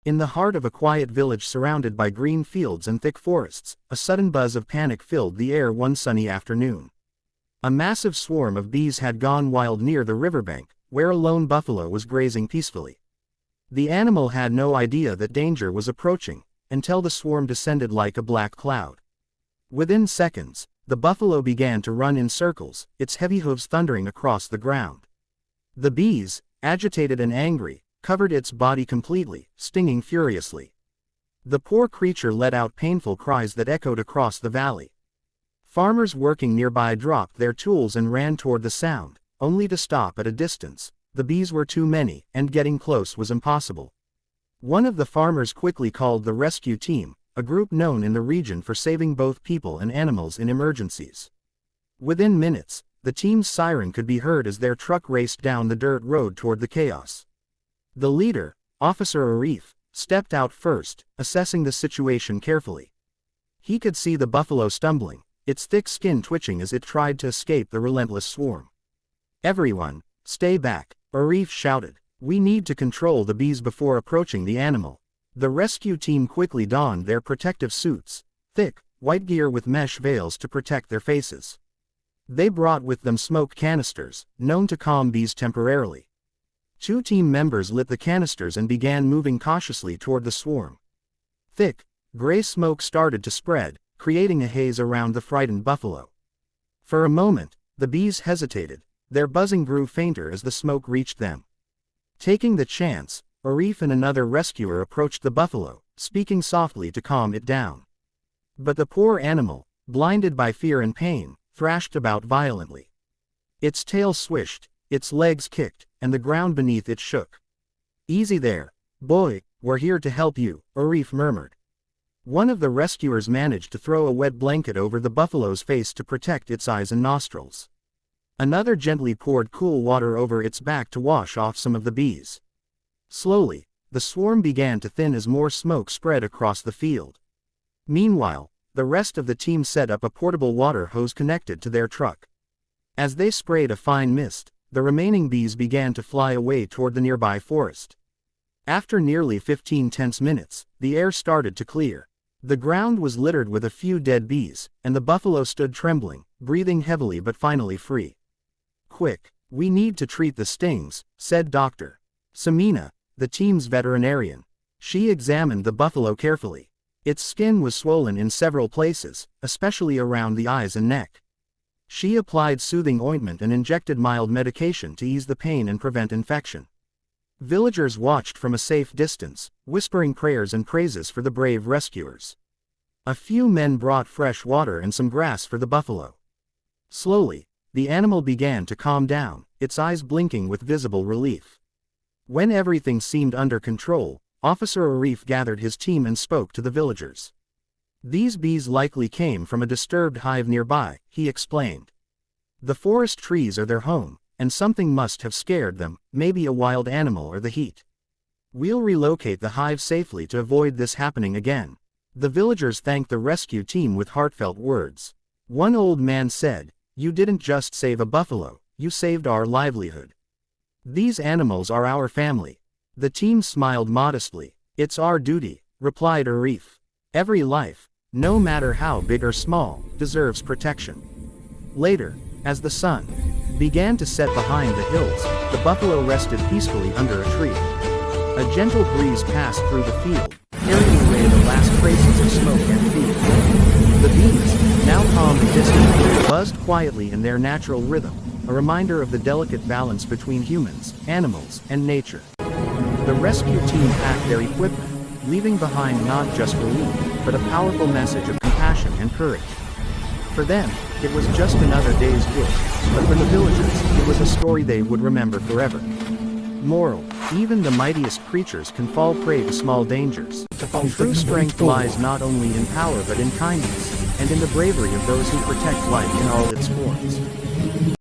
In the heart of a quiet village surrounded by green fields and thick forests, a sudden buzz of panic filled the air one sunny afternoon. A massive swarm of bees had gone wild near the riverbank, where a lone buffalo was grazing peacefully. The animal had no idea that danger was approaching, until the swarm descended like a black cloud. Within seconds, the buffalo began to run in circles, its heavy hooves thundering across the ground. The bees, agitated and angry, covered its body completely, stinging furiously. The poor creature let out painful cries that echoed across the valley. Farmers working nearby dropped their tools and ran toward the sound, only to stop at a distance. The bees were too many, and getting close was impossible. One of the farmers quickly called the rescue team, a group known in the region for saving both people and animals in emergencies. Within minutes, the team's siren could be heard as their truck raced down the dirt road toward the chaos. The leader, Officer Arif, stepped out first, assessing the situation carefully. He could see the buffalo stumbling, its thick skin twitching as it tried to escape the relentless swarm. "Everyone, stay back," Arif shouted. "We need to control the bees before approaching the animal." The rescue team quickly donned their protective suits, thick, white gear with mesh veils to protect their faces. They brought with them smoke canisters, known to calm bees temporarily. 2 team members lit the canisters and began moving cautiously toward the swarm. Thick, gray smoke started to spread, creating a haze around the frightened buffalo. For a moment, the bees hesitated. Their buzzing grew fainter as the smoke reached them. Taking the chance, Arif and another rescuer approached the buffalo, speaking softly to calm it down. But the poor animal, blinded by fear and pain, thrashed about violently. Its tail swished, its legs kicked, and the ground beneath it shook. "Easy there, boy, we're here to help you," Arif murmured. One of the rescuers managed to throw a wet blanket over the buffalo's face to protect its eyes and nostrils. Another gently poured cool water over its back to wash off some of the bees. Slowly, the swarm began to thin as more smoke spread across the field. Meanwhile, the rest of the team set up a portable water hose connected to their truck. As they sprayed a fine mist, the remaining bees began to fly away toward the nearby forest. After nearly 15 tense minutes, the air started to clear. The ground was littered with a few dead bees, and the buffalo stood trembling, breathing heavily but finally free. "Quick, we need to treat the stings," said Dr. Samina, the team's veterinarian. She examined the buffalo carefully. Its skin was swollen in several places, especially around the eyes and neck. She applied soothing ointment and injected mild medication to ease the pain and prevent infection. Villagers watched from a safe distance, whispering prayers and praises for the brave rescuers. A few men brought fresh water and some grass for the buffalo. Slowly, the animal began to calm down, its eyes blinking with visible relief. When everything seemed under control, Officer Arif gathered his team and spoke to the villagers. "These bees likely came from a disturbed hive nearby," he explained. "The forest trees are their home, and something must have scared them, maybe a wild animal or the heat. We'll relocate the hive safely to avoid this happening again." The villagers thanked the rescue team with heartfelt words. One old man said, "You didn't just save a buffalo, you saved our livelihood. These animals are our family." The team smiled modestly. "It's our duty," replied Arif. "Every life, no matter how big or small, deserves protection." Later, as the sun began to set behind the hills, the buffalo rested peacefully under a tree. A gentle breeze passed through the field, carrying away the last traces of smoke and fear. The bees, now calm and distant, buzzed quietly in their natural rhythm, a reminder of the delicate balance between humans, animals, and nature. The rescue team packed their equipment, leaving behind not just relief, but a powerful message of compassion and courage. For them, it was just another day's work, but for the villagers, it was a story they would remember forever. Moral: even the mightiest creatures can fall prey to small dangers. True strength lies not only in power but in kindness, and in the bravery of those who protect life in all its forms.